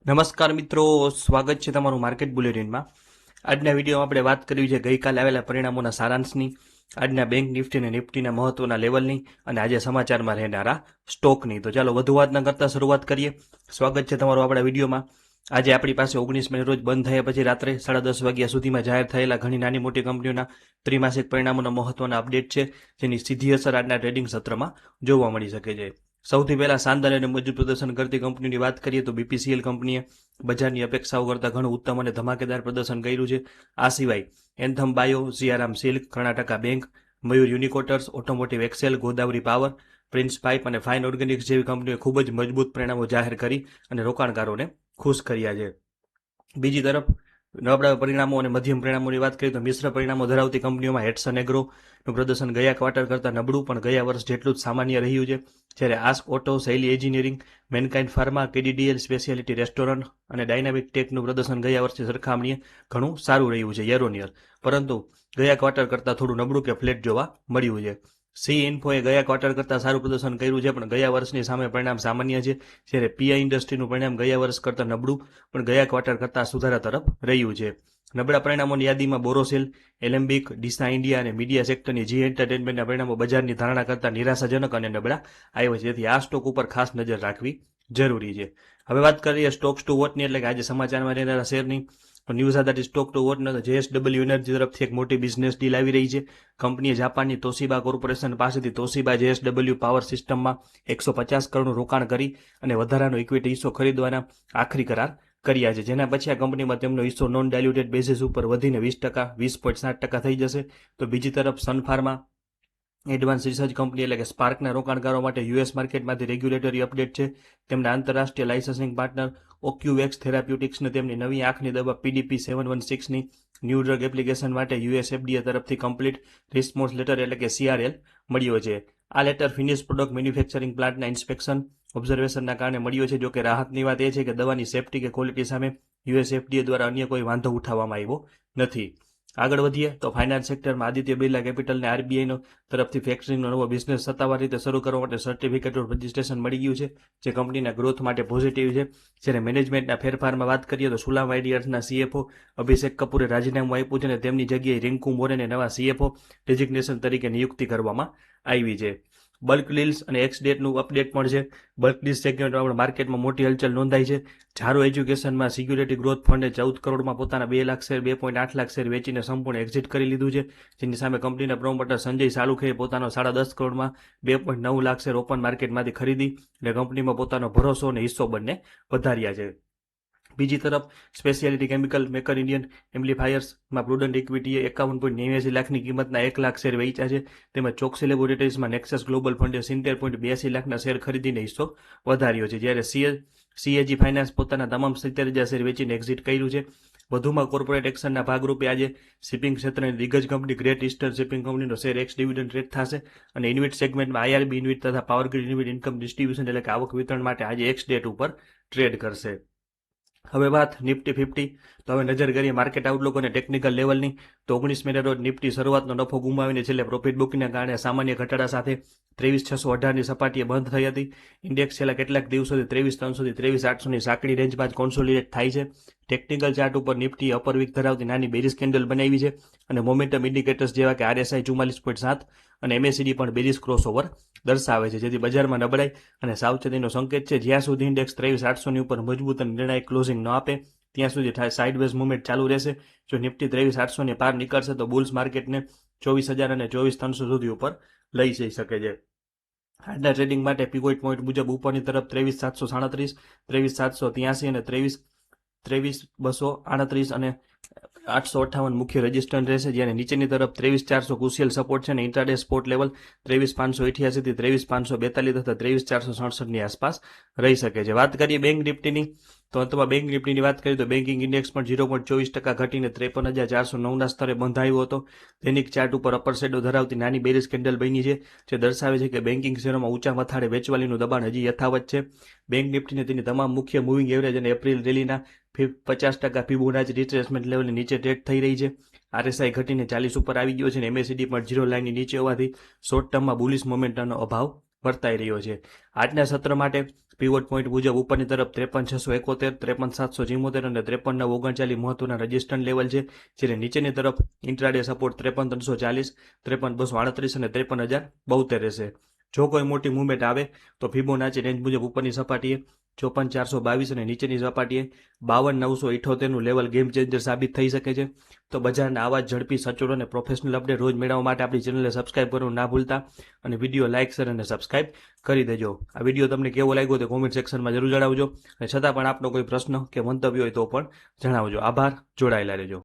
નમસ્કાર મિત્રો, સ્વાગત છે તમારું માર્કેટ બુલેટિનમાં। આજના વિડીયોમાં આપણે વાત કરવી છે ગઈકાલે આવેલા પરિણામોના સારાંશની, આજના બેંક નિફ્ટી અને નિફ્ટીના મહત્વના લેવલની અને આજે સમાચારમાં રહેનારા સ્ટોકની। તો ચાલો વધુ વાત ન કરતા શરૂઆત કરીએ। સ્વાગત છે તમારું આપણા વિડીયોમાં। આજે આપણી પાસે 19 મે રોજ બંધ થયા પછી રાત્રે 10:30 વાગ્યા સુધીમાં જાહેર થયેલા ઘણી નાની મોટી કંપનીઓના ત્રિમાસિક પરિણામોના મહત્વના અપડેટ છે, જેની સીધી અસર આજના ટ્રેડિંગ સત્રમાં જોવા મળી શકે છે। સૌથી પહેલા શાનદાર અને મજબૂત પ્રદર્શન કરતી કંપનીની વાત કરીએ તો બીપીસીએલ કંપનીએ બજારની અપેક્ષાઓ કરતાં ઘણું ઉત્તમ અને ધમાકેદાર પ્રદર્શન કર્યું છે। આ સિવાય Anthem bio, Siyaram silk, Karnataka bank, Mayur Uniquoters, automotive axle, Godavari power, prince pipe અને ફાઇન ઓર્ગેનિક્સ જેવી કંપનીઓએ ખૂબ જ મજબૂત પરિણામો જાહેર કરી અને રોકાણકારોને ખુશ કર્યા છે। બીજી તરફ નબળા પરિણામો અને મધ્યમ પરિણામોની વાત કરીએ તો મિશ્ર પરિણામો ધરાવતી કંપનીઓમાં હેટ્સન એગ્રોનું પ્રદર્શન ગયા ક્વાર્ટર કરતાં નબળું પણ ગયા વર્ષ જેટલું જ સામાન્ય રહ્યું છે, જ્યારે ask auto, Shaily engineering, Mankind pharma, KDDL speciality restaurant અને ડાયનામિક ટેકનું પ્રદર્શન ગયા વર્ષની સરખામણીએ ઘણું સારું રહ્યું છે યર ઓન યર, પરંતુ ગયા ક્વાર્ટર કરતાં થોડું નબળું કે ફ્લેટ જોવા મળ્યું છે। સી ઇન્ફોએ ગયા ક્વાર્ટર કરતાં સારું પ્રદર્શન કર્યું છે, પણ ગયા વર્ષની સામે પરિણામ સામાન્ય છે, જ્યારે પીઆઈ ઇન્ડસ્ટ્રીનું પરિણામ ગયા વર્ષ કરતાં નબળું પણ ગયા ક્વાર્ટર કરતાં સુધારા તરફ રહ્યું છે। નબળા પરિણામોની યાદીમાં બોરોસેલ, એલેમ્બિક, ડીસા ઇન્ડિયા અને મીડિયા સેક્ટરની જી એન્ટરટેનમેન્ટના પરિણામો બજારની ધારણા કરતાં નિરાશાજનક અને નબળા આવ્યા છે, જેથી આ સ્ટોક ઉપર ખાસ નજર રાખવી જરૂરી છે। હવે વાત કરીએ સ્ટોક્સ ટુ વોચની, એટલે કે આજે સમાચારમાં રહેનારા શેરની। ન્યૂઝ આધારિત સ્ટોક ટુ વોચનો જેએસડબલ્યુ એનર્જી તરફથી એક મોટી બિઝનેસ ડીલ આવી રહી છે। કંપનીએ જાપાનની તોશિબા કોર્પોરેશન પાસેથી તોશિબા જેએસડબલ્યુ પાવર સિસ્ટમમાં 150 કરોડનું રોકાણ કરી અને વધારાનો ઇક્વિટી હિસ્સો ખરીદવાના આખરી કરાર કર્યા છે, જેના પછી આ કંપનીમાં તેમનો હિસ્સો નોન ડાયલ્યુટેડ બેસિસ ઉપર વધીને 20%, 20.7% થઈ જશે। તો બીજી તરફ સનફાર્મા એડવાન્સ રિસર્ચ કંપની એટલે કે સ્પાર્કના રોકાણકારો માટે યુએસ માર્કેટમાંથી રેગ્યુલેટરી અપડેટ છે। તેમના આંતરરાષ્ટ્રીય લાઇસન્સિંગ પાર્ટનર ઓક્યુવેક્સ થેરાપ્યુટિક્સને તેમની નવી આંખની દવા પીડીપી 716ની ન્યૂ ડ્રગ એપ્લિકેશન માટે યુએસ એફડીએ તરફથી કમ્પ્લીટ રિસ્પોન્સ લેટર એટલે કે સીઆરએલ મળ્યો છે। આ લેટર ફિનિશ પ્રોડક્ટ મેન્યુફેક્ચરિંગ પ્લાન્ટના ઇન્સ્પેક્શન ઓબ્ઝર્વેશનના કારણે મળ્યો છે। જોકે રાહતની વાત એ છે કે દવાની સેફ્ટી કે ક્વોલિટી સામે યુએસ એફડીએ દ્વારા અન્ય કોઈ વાંધો ઉઠાવવામાં આવ્યો નથી। આગળ વધીએ તો ફાઇનાન્સ સેક્ટરમાં આદિત્ય બિરલા કેપિટલને આરબીઆઈનો તરફથી ફેક્ટરીનો નવો બિઝનેસ સત્તાવાર રીતે શરૂ કરવા માટે સર્ટિફિકેટ ઓફ રજિસ્ટ્રેશન મળી ગયું છે, જે કંપનીના ગ્રોથ માટે પોઝિટિવ છે। જ્યારે મેનેજમેન્ટના ફેરફારમાં વાત કરીએ તો સુલામ આઈડિયાર્સના સીએફઓ અભિષેક કપૂરે રાજીનામું આપ્યું છે અને તેમની જગ્યાએ રિંકુ મોરેને નવા સીએફઓ ડેઝિગ્નેશન તરીકે નિયુક્તિ કરવામાં આવી છે। બલ્ક ડીલ્સ અને એક્સ ડેટનું અપડેટ પણ છે। બલ્ક ડીલ્સ સેગમેન્ટમાં પણ માર્કેટમાં મોટી હલચલ નોંધાઈ છે। ઝારો એજ્યુકેશનમાં સિક્યુરિટી ગ્રોથ ફંડે 14 કરોડમાં પોતાના 2 લાખ શેર 2.8 લાખ શેર વેચીને સંપૂર્ણ એક્ઝિટ કરી લીધું છે, જેની સામે કંપનીના પ્રોમોટર સંજય સાલુખેએ પોતાનો 10.5 કરોડમાં 2.9 લાખ શેર ઓપન માર્કેટમાંથી ખરીદી અને કંપનીમાં પોતાનો ભરોસો અને હિસ્સો બંને વધાર્યા છે। બીજી તરફ સ્પેશિયાલિટી કેમિકલ મેકર ઇન્ડિયન એમ્પ્લીફાયર્સમાં પ્રુડન્ટ ઇક્વિટીએ 51.89 લાખની કિંમતના 1 લાખ શેર વેચ્યા છે, તેમજ ચોકસી લેબોરેટરીઝમાં નેક્સસ ગ્લોબલ ફંડે 70.82 લાખના શેર ખરીદીને હિસ્સો વધાર્યો છે, જ્યારે સીએજી ફાઇનાન્સ પોતાના તમામ 70,000 શેર વેચીને એક્ઝિટ કર્યું છે। વધુમાં કોર્પોરેટ એક્શનના ભાગરૂપે આજે શિપિંગ ક્ષેત્રની દિગ્ગજ કંપની ગ્રેટ ઇસ્ટર્ન શિપિંગ કંપનીનો શેર એક્સ ડિવિડન્ડ રેટ થશે અને ઇન્વિટ સેગમેન્ટમાં આઈઆરબી ઇન્વિટ તથા પાવર ગ્રીડ ઇન્વિટ ઇન્કમ ડિસ્ટ્રીબ્યુશન એટલે કે આવક વિતરણ માટે આજે એક્સ ડેટ ઉપર ટ્રેડ કરશે। હવે વાત નિફ્ટી 50, તો હવે નજર કરીએ માર્કેટ આઉટલુક અને ટેકનિકલ લેવલની। તો 19 મે રોજ નિફ્ટી શરૂઆતનો નફો ગુમાવીને છેલ્લે પ્રોફિટ બુકિંગના કારણે સામાન્ય ઘટાડા સાથે 23,618ની સપાટીએ બંધ થઈ હતી। ઇન્ડેક્સ છેલ્લા કેટલાક દિવસોથી 23,300થી 23,800ની સાંકડી રેન્જમાં જ કોન્સોલિડેટ થાય છે। ટેકનિકલ ચાર્ટ ઉપર નિફ્ટી અપર વીક ધરાવતી નાની બેરિશ કેન્ડલ બનાવી છે અને મોમેન્ટમ ઇન્ડિકેટર્સ જેવા કે આરએસઆઈ 44.7 અને એમએસીડી પણ બેરિશ ક્રોસઓવર દર્શાવે છે, જેથી બજારમાં નબળાઈ અને સાવચેતીનો સંકેત છે। જ્યાં સુધી ઇન્ડેક્સ 23,800ની ઉપર મજબૂત અને નિર્ણાયક ક્લોઝિંગ ન આપે ત્યાં સુધી સાઇડવેઝ મુવમેન્ટ ચાલુ રહેશે। જો નિફ્ટી 23,800ની પાર નીકળશે તો બુલ્સ માર્કેટને 24,000 અને 24,300 સુધી ઉપર લઈ જઈ શકે છે। આજના ટ્રેડિંગ માટે પીવોટ પોઈન્ટ મુજબ ઉપરની તરફ 23,737, 23,783 અને 23,238 અને 858 મુખ્ય રેઝિસ્ટન્સ રહેશે, જ્યારે નીચેની તરફ 23,400 ક્રુશિયલ સપોર્ટ છે અને ઇન્ટ્રાડે સ્પોટ લેવલ 23,588 થી 23,542 તથા 23,467ની આસપાસ રહી શકે છે। વાત કરીએ બેંક નિફ્ટીની, તો અંતમાં બેંક નિફ્ટીની વાત કરીએ તો બેન્કિંગ ઇન્ડેક્સ પણ 0.24% ઘટીને 53,409ના સ્તરે બંધાયો હતો। દૈનિક ચાર્ટ ઉપર અપર શેડો ધરાવતી નાની બેરિશ કેન્ડલ બની છે, જે દર્શાવે છે કે બેન્કિંગ શેરોમાં ઊંચા મથાળે વેચવાલીનું દબાણ હજી યથાવત છે। બેંક નિફ્ટીને તેની તમામ મુખ્ય મૂવિંગ એવરેજ અને એપ્રિલ રેલીના 50% ફિબોનાચી રિટ્રેસમેન્ટ લેવલની નીચે ટ્રેડ થઈ રહી છે। આરએસઆઈ ઘટીને 40 ઉપર આવી ગયો છે અને એમએસીડી પણ 0 લાઇનની નીચે હોવાથી શોર્ટ ટર્મમાં બુલિશ મોમેન્ટમનો અભાવ વર્તાઈ રહ્યો છે। આજના સત્ર માટે પીવોટ પોઈન્ટ મુજબ ઉપરની તરફ 53,671, 53,774 અને 53,939 મહત્વના રેઝિસ્ટન્ટ લેવલ છે, જ્યારે નીચેની તરફ ઇન્ટ્રાડે સપોર્ટ 53,340, 53,238 અને 53,072 રહેશે. જો કોઈ મોટી મુવમેન્ટ આવે તો ફિબોનાચી રેન્જ મુજબ ઉપરની સપાટીએ 54,422 અને નીચેની સપાટીએ 52,978નું લેવલ ગેમ ચેન્જર સાબિત થઈ શકે છે. તો બજારના આવા જ ઝડપી, સચોટ અને પ્રોફેશનલ અપડેટ રોજ મેળવવા માટે આપણી ચેનલને સબસ્ક્રાઇબ કરવાનું ના ભૂલતા અને વિડીયો લાઇક, શેર અને સબસ્ક્રાઇબ કરી દેજો. આ વિડીયો તમને કેવો લાગ્યો તે કોમેન્ટ સેક્શનમાં જરૂર જણાવજો અને છતાં પણ આપનો કોઈ પ્રશ્ન કે મંતવ્ય હોય તો પણ જણાવજો. આભાર. જોડાયેલા રહેજો.